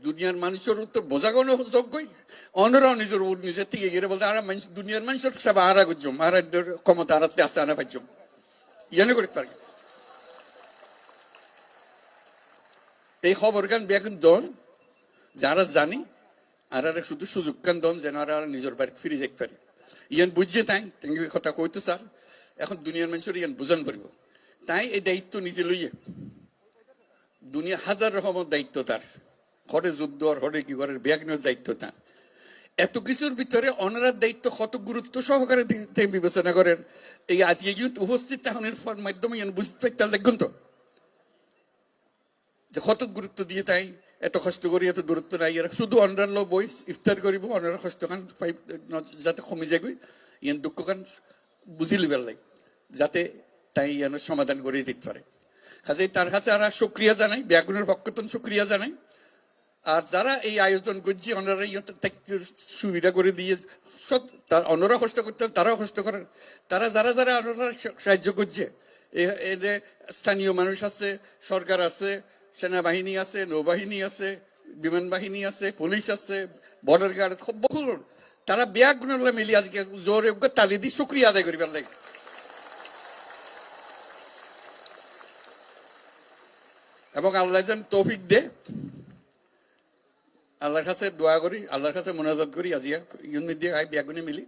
দুনিয়ার মানুষের উত্তর বোঝা কোনো যোগ্যই অন্যরাও নিজের থেকে গিয়ে বলতে আর দুনিয়ার মানুষের সব আরা করছম আর ক্ষমতা আরাতে আছে আনা পাইছম ইয়ানে করতে পারি এই খবর গান বেগুন দন যারা জানি আর শুধু সুযোগ কান দন যেন আর নিজের বাড়িতে ফিরে যেতে পারে ইয়ান বুঝছে তাই কথা কইতো স্যার এখন দুনিয়ার মানুষের ইয়ান বুঝান পারব তাই এই দায়িত্ব নিজে লইয়ে দুনিয়া হাজার রকমের দায়িত্ব তার হরে যুদ্ধ আর হরে কি করে ব্যাগনের দায়িত্ব তার এত কিছুর ভিতরে অনারার দায়িত্ব কত গুরুত্ব সহকারে বিবেচনা করেন এই আজকে কিন্তু উপস্থিত তাহনের মাধ্যমে বুঝতে পারতে দেখুন তো যে কত গুরুত্ব দিয়ে তাই এত কষ্ট করি এত দূরত্ব নাই এরা শুধু অনার লো বই ইফতার করিব অনার কষ্ট খান যাতে কমে যাবে ইয়ান দুঃখ খান বুঝি লিবার লাগে যাতে তাই ইয়ানোর সমাধান করে দিতে পারে কাজে তার কাছে আর সুক্রিয়া জানাই ব্যাগুনের পক্ষতন সুক্রিয়া জানাই আর যারা এই আয়োজন করছে ওনারা সুবিধা করে দিয়ে সব অন্যরা কষ্ট করতে তারাও কষ্ট করেন তারা যারা যারা ওনারা সাহায্য করছে এদের স্থানীয় মানুষ আছে সরকার আছে সেনাবাহিনী আছে নৌবাহিনী আছে বিমান বাহিনী আছে পুলিশ আছে বর্ডার গার্ড বহু তারা ব্যাগুন মিলি আজকে জোরে তালি দিয়ে সুক্রিয়া আদায় করিবার লাগে এবং আল্লাহ যেন তৌফিক দে আল্লাহর কাছে দোয়া করি আল্লাহর কাছে মোনাজাত করি আজিয়া ইউন দিয়ে ব্যাগুনে মিলি